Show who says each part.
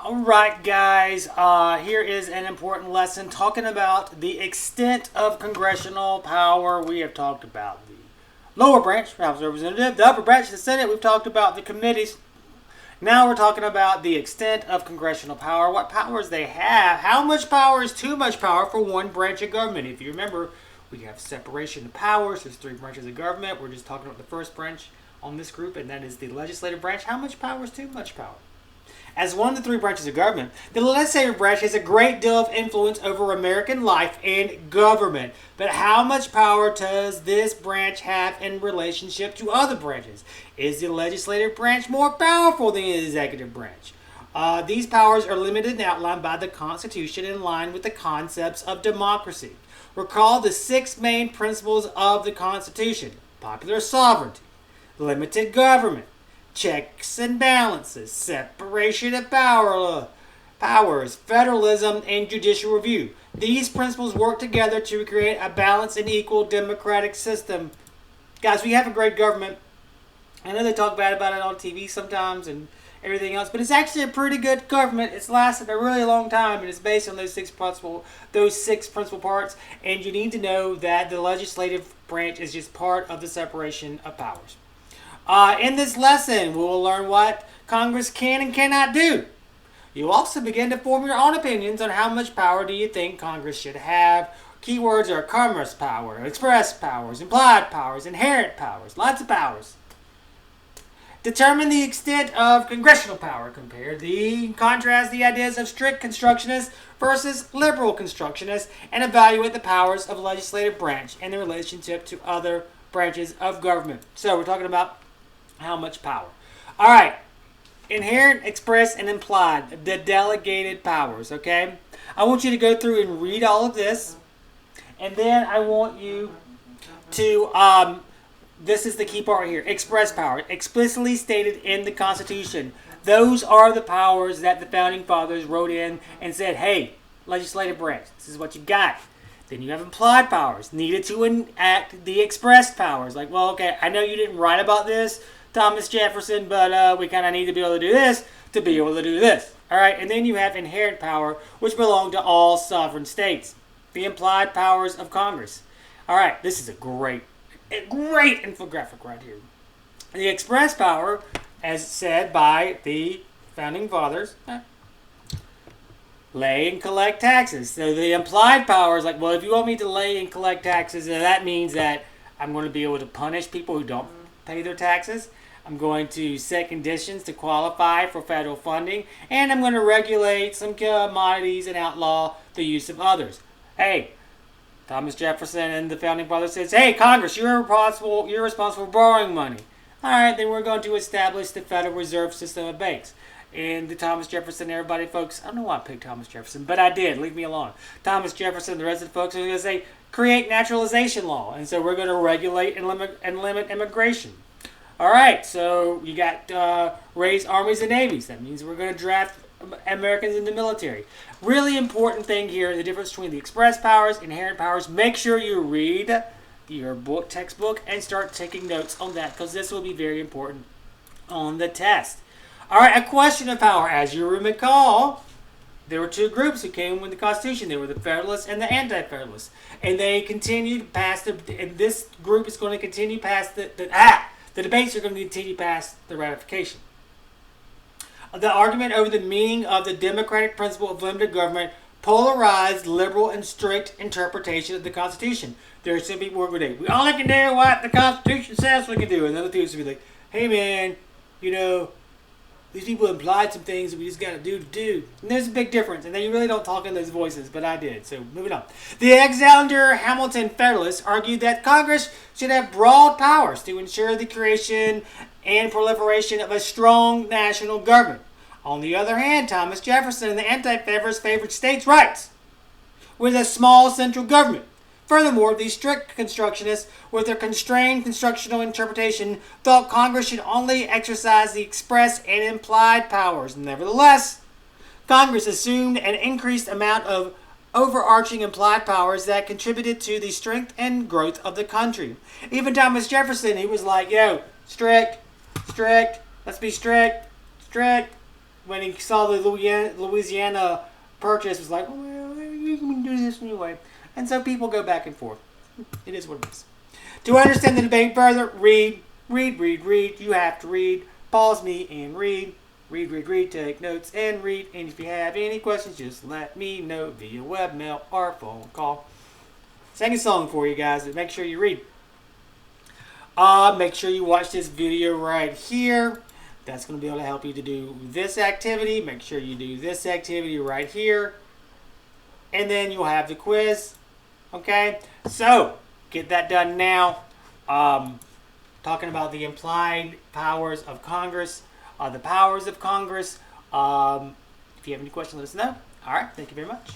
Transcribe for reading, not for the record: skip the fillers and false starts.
Speaker 1: Alright, guys, here is an important lesson talking about the extent of congressional power. We have talked about the lower branch, House of Representatives, the upper branch, the Senate. We've talked about the committees. Now we're talking about the extent of congressional power, what powers they have, how much power is too much power for one branch of government. If you remember, we have separation of powers. There's three branches of government. We're just talking about the first branch on this group, and that is the legislative branch. How much power is too much power? As one of the three branches of government, the legislative branch has a great deal of influence over American life and government. But how much power does this branch have in relationship to other branches? Is the legislative branch more powerful than the executive branch? These powers are limited and outlined by the Constitution in line with the concepts of democracy. Recall the six main principles of the Constitution: popular sovereignty, limited government, checks and balances, separation of powers, federalism, and judicial review. These principles work together to create a balanced and equal democratic system. Guys, we have a great government. I know they talk bad about it on TV sometimes and everything else, but it's actually a pretty good government. It's lasted a really long time, and it's based on those six principal parts. And you need to know that the legislative branch is just part of the separation of powers. In this lesson, we will learn what Congress can and cannot do. You'll also begin to form your own opinions on how much power do you think Congress should have. Keywords are commerce power, express powers, implied powers, inherent powers, lots of powers. Determine the extent of congressional power. Contrast the ideas of strict constructionists versus liberal constructionists, and evaluate the powers of the legislative branch and the relationship to other branches of government. So we're talking about how much power. All right. Inherent, express, and implied. The delegated powers, okay? I want you to go through and read all of this. And then I want you to, this is the key part here. Express power. Explicitly stated in the Constitution. Those are the powers that the Founding Fathers wrote in and said, hey, legislative branch, this is what you got. Then you have implied powers, needed to enact the expressed powers. Like, well, okay, I know you didn't write about this, Thomas Jefferson, but we kind of need to be able to do this to be able to do this. All right, and then you have inherent power, which belong to all sovereign states. The implied powers of Congress. All right, this is a great infographic right here. The express power, as said by the Founding Fathers, lay and collect taxes. So the implied power is like, well, if you want me to lay and collect taxes, then that means that I'm going to be able to punish people who don't pay their taxes. I'm going to set conditions to qualify for federal funding, and I'm going to regulate some commodities and outlaw the use of others. Hey, Thomas Jefferson and the Founding Fathers says, hey, Congress, you're responsible for borrowing money. All right, then we're going to establish the Federal Reserve System of banks. And the Thomas Jefferson, everybody, folks, I don't know why I picked Thomas Jefferson, but I did. Leave me alone. Thomas Jefferson, the rest of the folks are going to say, create naturalization law. And so we're going to regulate and limit immigration. All right, so you got raise armies and navies. That means we're going to draft Americans in the military. Really important thing here, the difference between the express powers, inherent powers. Make sure you read your textbook and start taking notes on that, because this will be very important on the test. All right, a question of power. As you recall, there were two groups who came with the Constitution. They were the Federalists and the Anti-Federalists. And they continued past and this group is going to continue past the debates are going to continue past the ratification. The argument over the meaning of the democratic principle of limited government polarized liberal and strict interpretation of the Constitution. There are some people who are going to say, we only can do what the Constitution says we can do. And other people will be like, hey man, these people implied some things that we just got to do. And there's a big difference. And they really don't talk in those voices, but I did. So moving on. The Alexander Hamilton Federalists argued that Congress should have broad powers to ensure the creation and proliferation of a strong national government. On the other hand, Thomas Jefferson and the Anti-Federalists favored states' rights with a small central government. Furthermore, these strict constructionists, with their constrained constructional interpretation, thought Congress should only exercise the express and implied powers. Nevertheless, Congress assumed an increased amount of overarching implied powers that contributed to the strength and growth of the country. Even Thomas Jefferson, he was like, strict, let's be strict. when he saw the Louisiana Purchase, was like, well, you can do this anyway. And so people go back and forth. It is what it is. To understand the debate further, read. You have to read. Pause me and read. Read. Take notes and read. And if you have any questions, just let me know via webmail or phone call. Second song for you guys. Make sure you read. Make sure you watch this video right here. That's going to be able to help you to do this activity. Make sure you do this activity right here. And then you'll have the quiz. Okay? So, get that done now. Talking about the implied powers of Congress. The powers of Congress. If you have any questions, let us know. All right. Thank you very much.